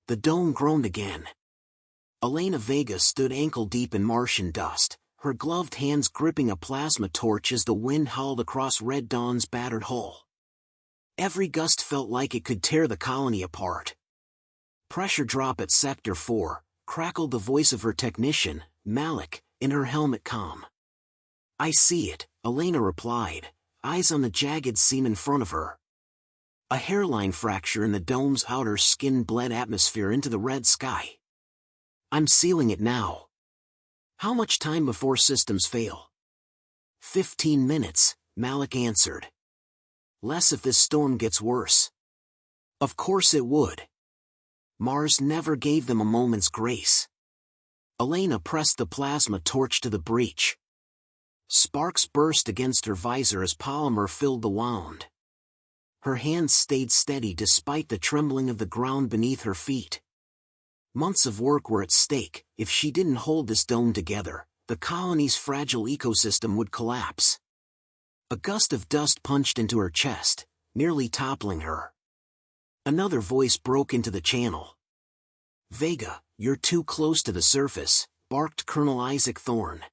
The dome groaned again. Elena Vega stood ankle-deep in Martian dust, her gloved hands gripping a plasma torch as the wind howled across Red Dawn's battered hull. Every gust felt like it could tear the colony apart. "Pressure drop at Sector 4, crackled the voice of her technician, Malik, in her helmet comm. "I see it," Elena replied, eyes on the jagged seam in front of her. A hairline fracture in the dome's outer skin bled atmosphere into the red sky. "I'm sealing it now." "How much time before systems fail?" 15 minutes, Malik answered. "Less if this storm gets worse." Of course it would. Mars never gave them a moment's grace. Elena pressed the plasma torch to the breach. Sparks burst against her visor as polymer filled the wound. Her hands stayed steady despite the trembling of the ground beneath her feet. Months of work were at stake. If she didn't hold this dome together, the colony's fragile ecosystem would collapse. A gust of dust punched into her chest, nearly toppling her. Another voice broke into the channel. "Vega, you're too close to the surface," barked Colonel Isaac Thorne.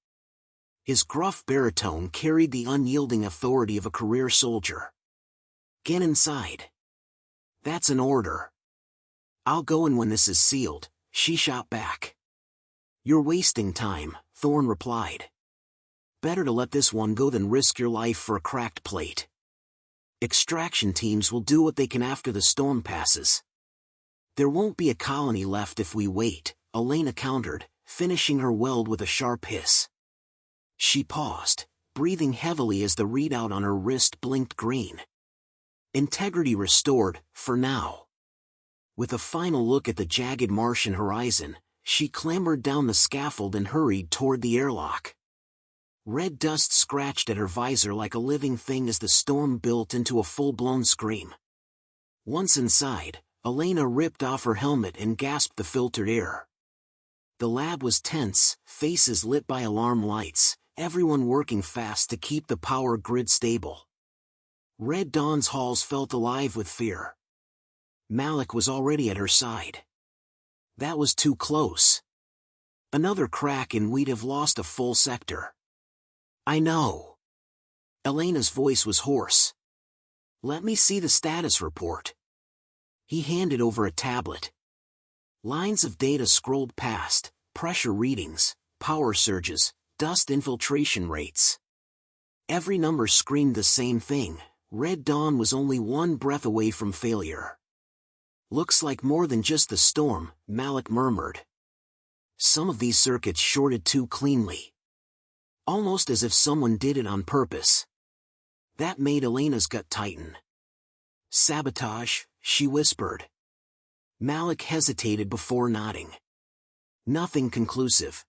His gruff baritone carried the unyielding authority of a career soldier. "Get inside." "That's an order." "I'll go in when this is sealed," she shot back. "You're wasting time," Thorne replied. "Better to let this one go than risk your life for a cracked plate. Extraction teams will do what they can after the storm passes." "There won't be a colony left if we wait," Elena countered, finishing her weld with a sharp hiss. She paused, breathing heavily as the readout on her wrist blinked green. Integrity restored, for now. With a final look at the jagged Martian horizon, she clambered down the scaffold and hurried toward the airlock. Red dust scratched at her visor like a living thing as the storm built into a full-blown scream. Once inside, Elena ripped off her helmet and gasped the filtered air. The lab was tense, faces lit by alarm lights, everyone working fast to keep the power grid stable. Red Dawn's halls felt alive with fear. Malik was already at her side. That was too close. Another crack and we'd have lost a full sector. "I know." Elena's voice was hoarse. "Let me see the status report." He handed over a tablet. Lines of data scrolled past, pressure readings, power surges, dust infiltration rates. Every number screamed the same thing: Red Dawn was only one breath away from failure. "Looks like more than just the storm," Malik murmured. "Some of these circuits shorted too cleanly. Almost as if someone did it on purpose." That made Elena's gut tighten. "Sabotage," she whispered. Malik hesitated before nodding. "Nothing conclusive.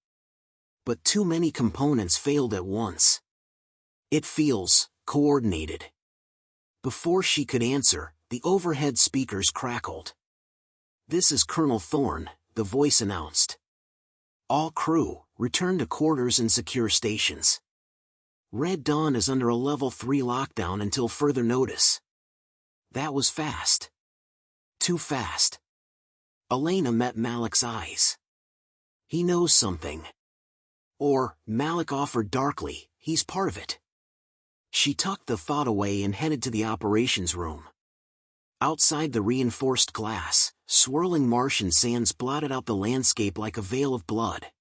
But too many components failed at once. It feels coordinated." Before she could answer, the overhead speakers crackled. "This is Colonel Thorne," the voice announced. "All crew, return to quarters and secure stations. Red Dawn is under a level 3 lockdown until further notice." That was fast. Too fast. Elena met Malik's eyes. "He knows something." Or, Malik offered darkly, "he's part of it." She tucked the thought away and headed to the operations room. Outside the reinforced glass, swirling Martian sands blotted out the landscape like a veil of blood.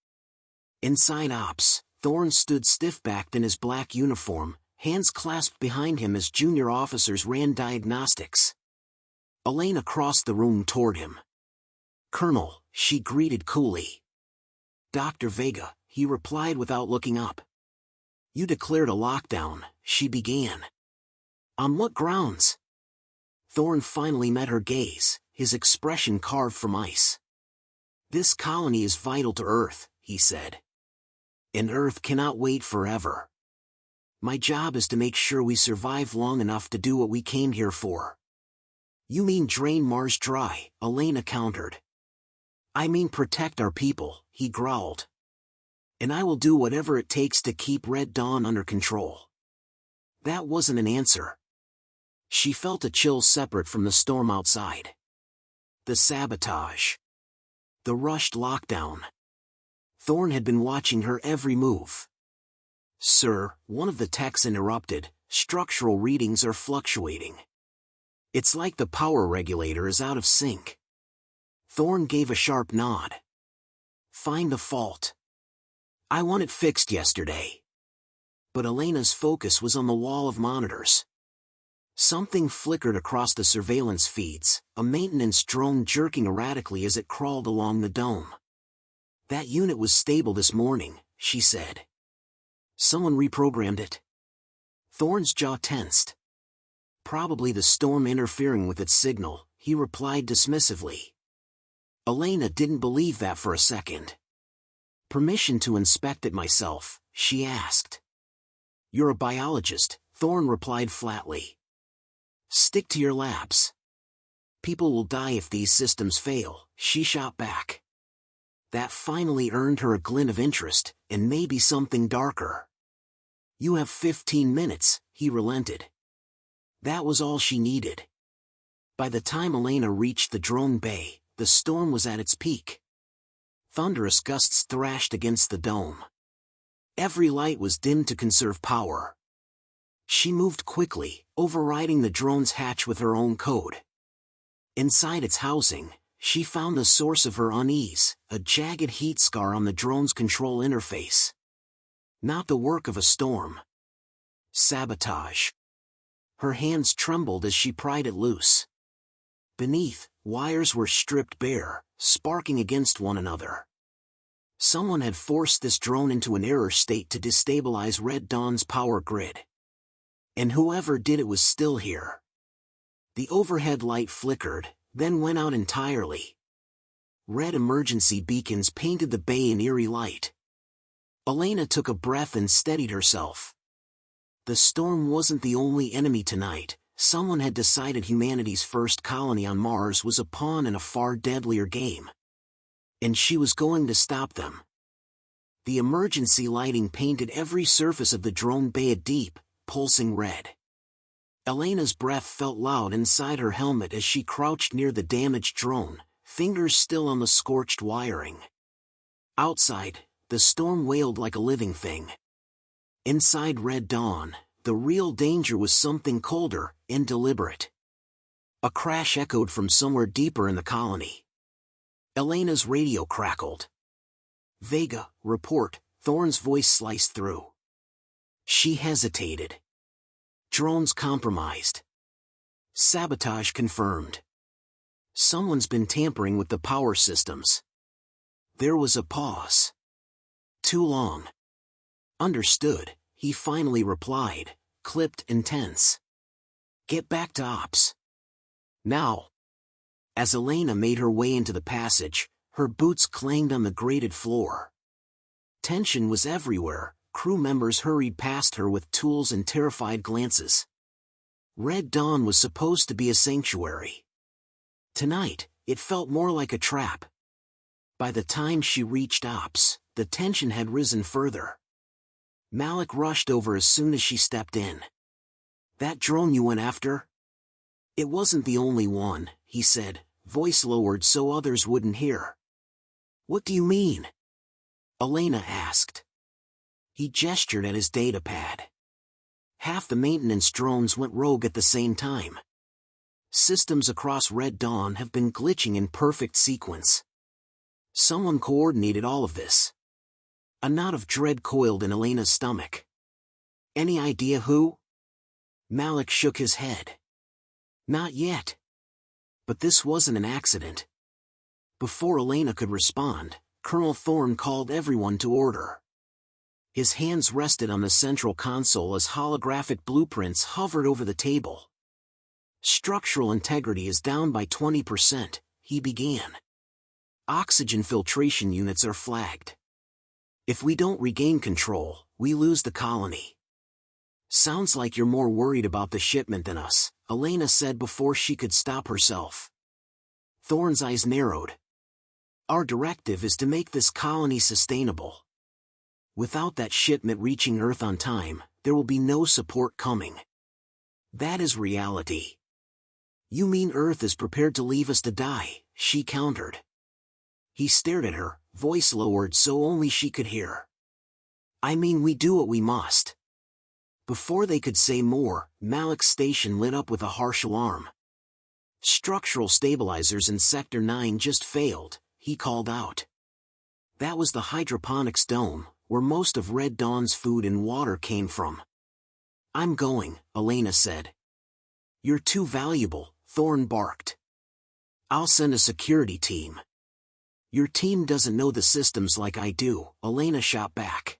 Inside ops, Thorne stood stiff-backed in his black uniform, hands clasped behind him as junior officers ran diagnostics. Elena crossed the room toward him. "Colonel," she greeted coolly. "Dr. Vega," he replied without looking up. "You declared a lockdown," she began. "On what grounds?" Thorne finally met her gaze, his expression carved from ice. "This colony is vital to Earth," he said. "And Earth cannot wait forever. My job is to make sure we survive long enough to do what we came here for." "You mean drain Mars dry," Elena countered. "I mean protect our people," he growled. "And I will do whatever it takes to keep Red Dawn under control." That wasn't an answer. She felt a chill separate from the storm outside. The sabotage. The rushed lockdown. Thorne had been watching her every move. "Sir," one of the techs interrupted, "structural readings are fluctuating. It's like the power regulator is out of sync." Thorne gave a sharp nod. "Find the fault. I want it fixed yesterday." But Elena's focus was on the wall of monitors. Something flickered across the surveillance feeds, a maintenance drone jerking erratically as it crawled along the dome. "That unit was stable this morning," she said. "Someone reprogrammed it." Thorne's jaw tensed. "Probably the storm interfering with its signal," he replied dismissively. Elena didn't believe that for a second. "Permission to inspect it myself?" she asked. "You're a biologist," Thorne replied flatly. "Stick to your labs. People will die if these systems fail," she shot back. That finally earned her a glint of interest, and maybe something darker. "You have 15 minutes, he relented. That was all she needed. By the time Elena reached the drone bay, the storm was at its peak. Thunderous gusts thrashed against the dome. Every light was dimmed to conserve power. She moved quickly, overriding the drone's hatch with her own code. Inside its housing, she found the source of her unease, a jagged heat scar on the drone's control interface. Not the work of a storm. Sabotage. Her hands trembled as she pried it loose. Beneath, wires were stripped bare, sparking against one another. Someone had forced this drone into an error state to destabilize Red Dawn's power grid. And whoever did it was still here. The overhead light flickered, then went out entirely. Red emergency beacons painted the bay in eerie light. Elena took a breath and steadied herself. The storm wasn't the only enemy tonight. Someone had decided humanity's first colony on Mars was a pawn in a far deadlier game. And she was going to stop them. The emergency lighting painted every surface of the drone bay a deep, pulsing red. Elena's breath felt loud inside her helmet as she crouched near the damaged drone, fingers still on the scorched wiring. Outside, the storm wailed like a living thing. Inside Red Dawn, the real danger was something colder and deliberate. A crash echoed from somewhere deeper in the colony. Elena's radio crackled. "Vega, report," Thorne's voice sliced through. She hesitated. "Drones compromised. Sabotage confirmed. Someone's been tampering with the power systems." There was a pause. "Too long." "Understood," he finally replied, clipped and tense. "Get back to ops. Now." As Elena made her way into the passage, her boots clanged on the grated floor. Tension was everywhere. Crew members hurried past her with tools and terrified glances. Red Dawn was supposed to be a sanctuary. Tonight, it felt more like a trap. By the time she reached ops, the tension had risen further. Malik rushed over as soon as she stepped in. "That drone you went after?" "It wasn't the only one," he said, voice lowered so others wouldn't hear. "What do you mean?" Elena asked. He gestured at his datapad. "Half the maintenance drones went rogue at the same time. Systems across Red Dawn have been glitching in perfect sequence. Someone coordinated all of this." A knot of dread coiled in Elena's stomach. "Any idea who?" Malik shook his head. "Not yet. But this wasn't an accident." Before Elena could respond, Colonel Thorne called everyone to order. His hands rested on the central console as holographic blueprints hovered over the table. "Structural integrity is down by 20%, he began. "Oxygen filtration units are flagged. If we don't regain control, we lose the colony." "Sounds like you're more worried about the shipment than us," Elena said before she could stop herself. Thorne's eyes narrowed. "Our directive is to make this colony sustainable. Without that shipment reaching Earth on time, there will be no support coming. That is reality." "You mean Earth is prepared to leave us to die?" she countered. He stared at her, voice lowered so only she could hear. I mean, we do what we must. Before they could say more, Malik's station lit up with a harsh alarm. Structural stabilizers in Sector 9 just failed, he called out. That was the hydroponics dome, where most of Red Dawn's food and water came from. I'm going, Elena said. You're too valuable, Thorne barked. I'll send a security team. Your team doesn't know the systems like I do, Elena shot back.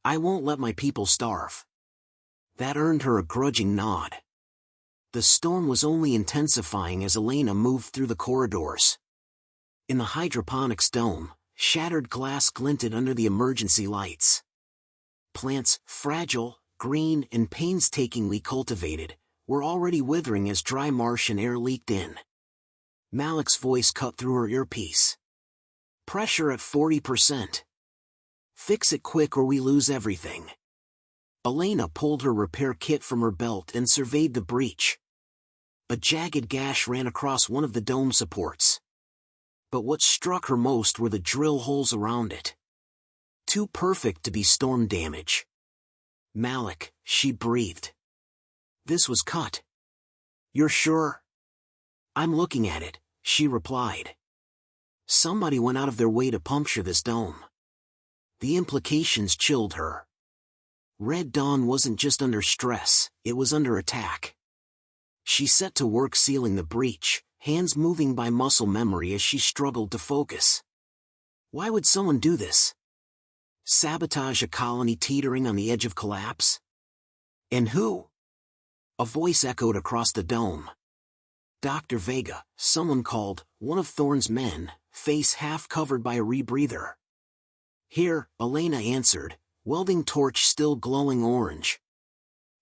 I won't let my people starve. That earned her a grudging nod. The storm was only intensifying as Elena moved through the corridors. In the hydroponics dome, shattered glass glinted under the emergency lights. Plants, fragile, green, and painstakingly cultivated, were already withering as dry Martian air leaked in. Malik's voice cut through her earpiece. Pressure at 40%. Fix it quick or we lose everything. Elena pulled her repair kit from her belt and surveyed the breach. A jagged gash ran across one of the dome supports. But what struck her most were the drill holes around it. Too perfect to be storm damage. Malik, she breathed. This was cut. You're sure? I'm looking at it, she replied. Somebody went out of their way to puncture this dome. The implications chilled her. Red Dawn wasn't just under stress, it was under attack. She set to work sealing the breach, hands moving by muscle memory as she struggled to focus. Why would someone do this? Sabotage a colony teetering on the edge of collapse? And who? A voice echoed across the dome. Dr. Vega, someone called, one of Thorne's men, face half covered by a rebreather. Here, Elena answered, welding torch still glowing orange.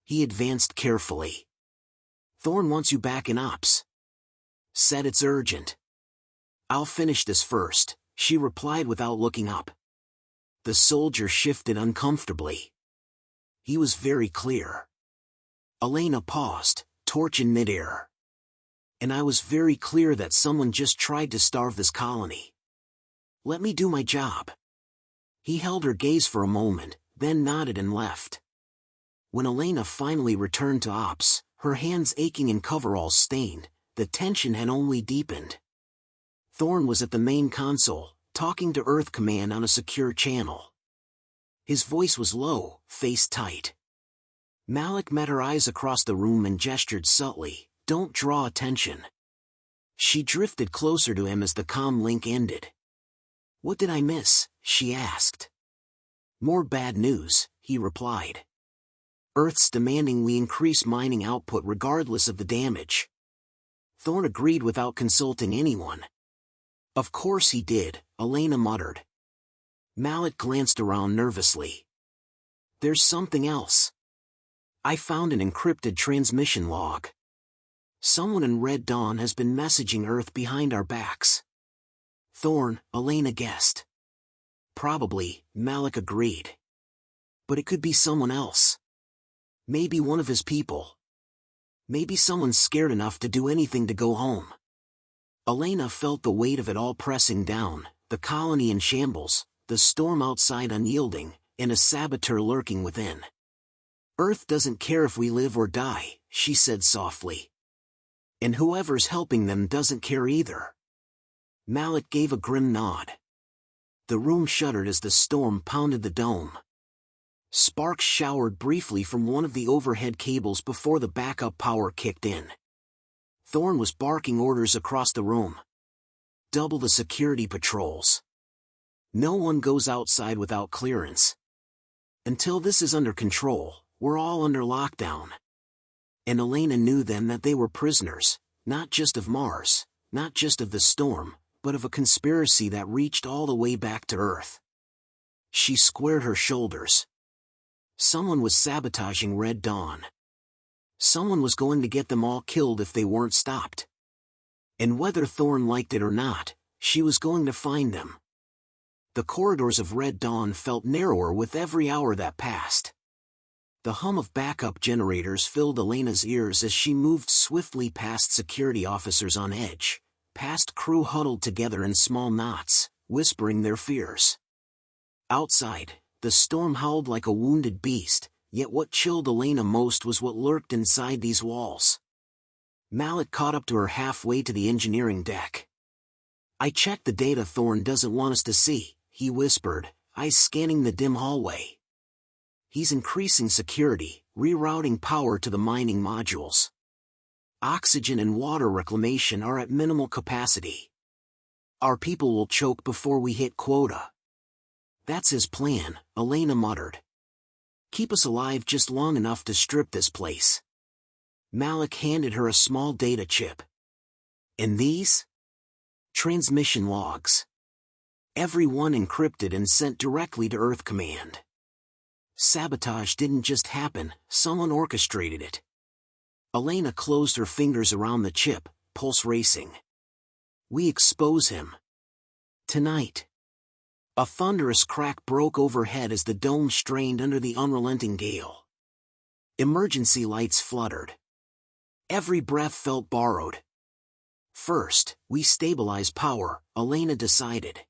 He advanced carefully. Thorne wants you back in ops. Said it's urgent. I'll finish this first, she replied without looking up. The soldier shifted uncomfortably. He was very clear. Elena paused, torch in midair. And I was very clear that someone just tried to starve this colony. Let me do my job. He held her gaze for a moment, then nodded and left. When Elena finally returned to ops, her hands aching and coveralls stained, the tension had only deepened. Thorne was at the main console, talking to Earth Command on a secure channel. His voice was low, face tight. Malik met her eyes across the room and gestured subtly, don't draw attention. She drifted closer to him as the comm link ended. What did I miss? She asked. More bad news, he replied. Earth's demanding we increase mining output regardless of the damage. Thorne agreed without consulting anyone. Of course he did, Elena muttered. Malik glanced around nervously. There's something else. I found an encrypted transmission log. Someone in Red Dawn has been messaging Earth behind our backs. Thorne, Elena guessed. Probably, Malik agreed. But it could be someone else. Maybe one of his people. Maybe someone scared enough to do anything to go home. Elena felt the weight of it all pressing down, the colony in shambles, the storm outside unyielding, and a saboteur lurking within. Earth doesn't care if we live or die, she said softly. And whoever's helping them doesn't care either. Malik gave a grim nod. The room shuddered as the storm pounded the dome. Sparks showered briefly from one of the overhead cables before the backup power kicked in. Thorne was barking orders across the room. Double the security patrols. No one goes outside without clearance. Until this is under control, we're all under lockdown. And Elena knew then that they were prisoners, not just of Mars, not just of the storm, but of a conspiracy that reached all the way back to Earth. She squared her shoulders. Someone was sabotaging Red Dawn. Someone was going to get them all killed if they weren't stopped. And whether Thorne liked it or not, she was going to find them. The corridors of Red Dawn felt narrower with every hour that passed. The hum of backup generators filled Elena's ears as she moved swiftly past security officers on edge, past crew huddled together in small knots, whispering their fears. Outside, the storm howled like a wounded beast, yet what chilled Elena most was what lurked inside these walls. Malik caught up to her halfway to the engineering deck. "I checked the data Thorn doesn't want us to see," he whispered, eyes scanning the dim hallway. "He's increasing security, rerouting power to the mining modules. Oxygen and water reclamation are at minimal capacity. Our people will choke before we hit quota." "That's his plan," Elena muttered. "Keep us alive just long enough to strip this place." Malik handed her a small data chip. "And these? Transmission logs. Every one encrypted and sent directly to Earth Command. Sabotage didn't just happen, someone orchestrated it." Elena closed her fingers around the chip, pulse racing. "We expose him. Tonight." A thunderous crack broke overhead as the dome strained under the unrelenting gale. Emergency lights fluttered. Every breath felt borrowed. "First, we stabilize power," Elena decided.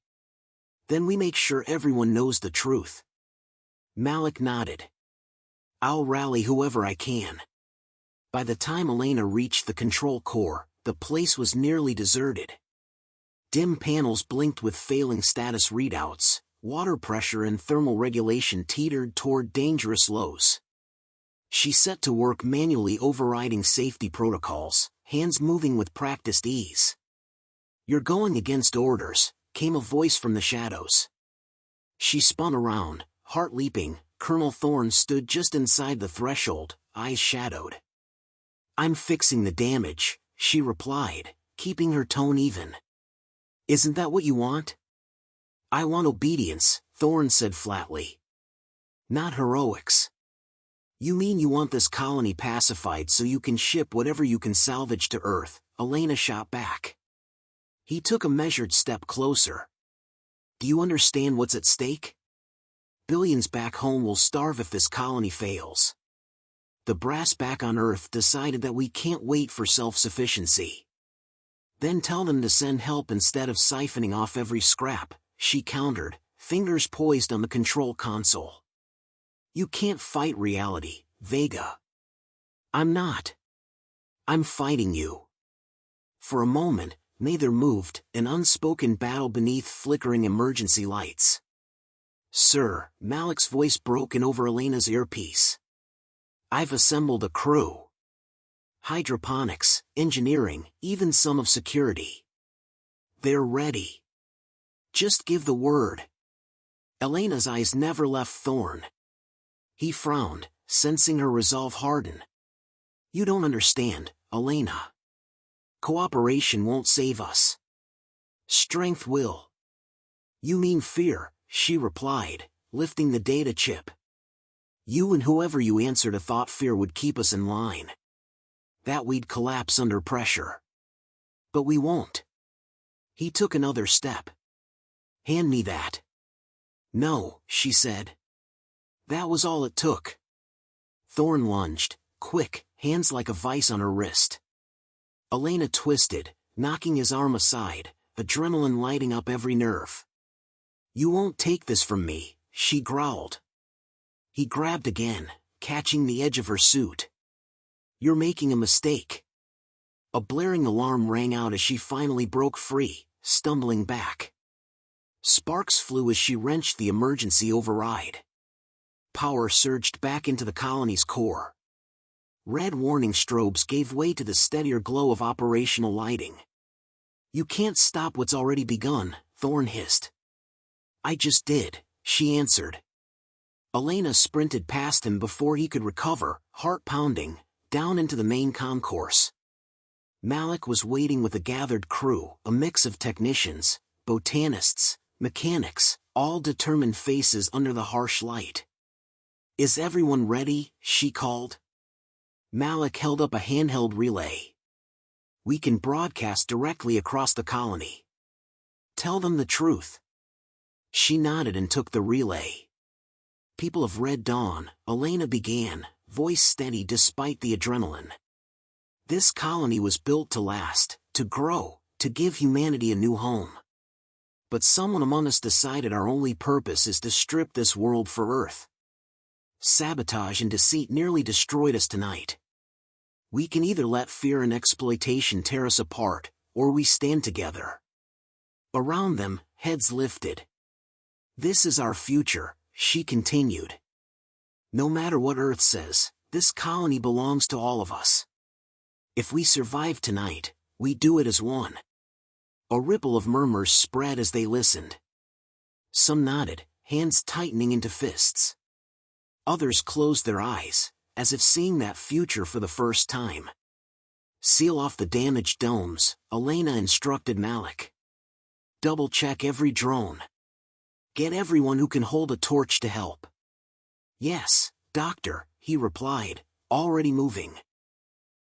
"Then we make sure everyone knows the truth." Malik nodded. "I'll rally whoever I can." By the time Elena reached the control core, the place was nearly deserted. Dim panels blinked with failing status readouts, water pressure and thermal regulation teetered toward dangerous lows. She set to work manually overriding safety protocols, hands moving with practiced ease. "You're going against orders," came a voice from the shadows. She spun around, heart leaping. Colonel Thorne stood just inside the threshold, eyes shadowed. "I'm fixing the damage," she replied, keeping her tone even. "Isn't that what you want?" "I want obedience," Thorne said flatly. "Not heroics." "You mean you want this colony pacified so you can ship whatever you can salvage to Earth?" Elena shot back. He took a measured step closer. "Do you understand what's at stake? Billions back home will starve if this colony fails. The brass back on Earth decided that we can't wait for self-sufficiency." "Then tell them to send help instead of siphoning off every scrap," she countered, fingers poised on the control console. "You can't fight reality, Vega." "I'm not. I'm fighting you." For a moment, neither moved, an unspoken battle beneath flickering emergency lights. "Sir," Malik's voice broke in over Elena's earpiece. "I've assembled a crew. Hydroponics, engineering, even some of security. They're ready. Just give the word." Elena's eyes never left Thorne. He frowned, sensing her resolve harden. "You don't understand, Elena. Cooperation won't save us. Strength will." "You mean fear," she replied, lifting the data chip. "You and whoever you answer to thought fear would keep us in line. That we'd collapse under pressure. But we won't." He took another step. "Hand me that." "No," she said. That was all it took. Thorne lunged, quick, hands like a vice on her wrist. Elena twisted, knocking his arm aside, adrenaline lighting up every nerve. "You won't take this from me," she growled. He grabbed again, catching the edge of her suit. "You're making a mistake." A blaring alarm rang out as she finally broke free, stumbling back. Sparks flew as she wrenched the emergency override. Power surged back into the colony's core. Red warning strobes gave way to the steadier glow of operational lighting. "You can't stop what's already begun," Thorne hissed. "I just did," she answered. Elena sprinted past him before he could recover, heart pounding, down into the main concourse. Malik was waiting with a gathered crew, a mix of technicians, botanists, mechanics, all determined faces under the harsh light. "Is everyone ready?" she called. Malik held up a handheld relay. "We can broadcast directly across the colony. Tell them the truth." She nodded and took the relay. "People of Red Dawn," Elena began, voice steady despite the adrenaline. "This colony was built to last, to grow, to give humanity a new home. But someone among us decided our only purpose is to strip this world for Earth. Sabotage and deceit nearly destroyed us tonight. We can either let fear and exploitation tear us apart, or we stand together. Around them, heads lifted. This is our future, she continued. No matter what Earth says, this colony belongs to all of us. If we survive tonight, we do it as one. A ripple of murmurs spread as they listened. Some nodded, hands tightening into fists. Others closed their eyes, as if seeing that future for the first time. Seal off the damaged domes, Elena instructed Malik. Double-check every drone. Get everyone who can hold a torch to help. Yes, Doctor, he replied, already moving.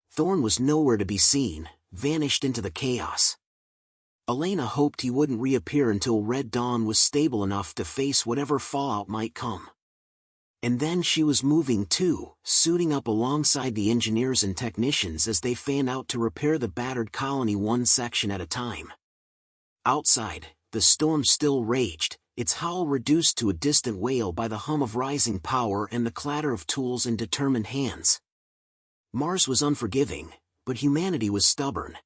Thorne was nowhere to be seen, vanished into the chaos. Elena hoped he wouldn't reappear until Red Dawn was stable enough to face whatever fallout might come. And then she was moving too, suiting up alongside the engineers and technicians as they fanned out to repair the battered colony one section at a time. Outside, the storm still raged, its howl reduced to a distant wail by the hum of rising power and the clatter of tools in determined hands. Mars was unforgiving, but humanity was stubborn.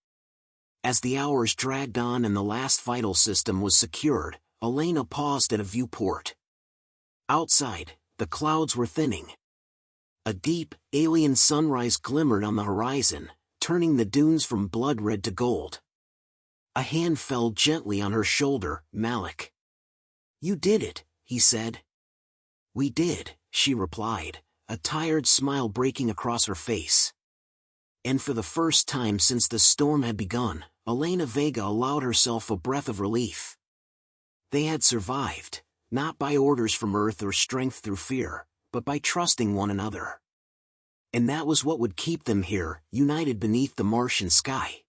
As the hours dragged on and the last vital system was secured, Elena paused at a viewport. Outside, the clouds were thinning. A deep, alien sunrise glimmered on the horizon, turning the dunes from blood red to gold. A hand fell gently on her shoulder. Malik. You did it, he said. We did, she replied, a tired smile breaking across her face. And for the first time since the storm had begun, Elena Vega allowed herself a breath of relief. They had survived, not by orders from Earth or strength through fear, but by trusting one another. And that was what would keep them here, united beneath the Martian sky.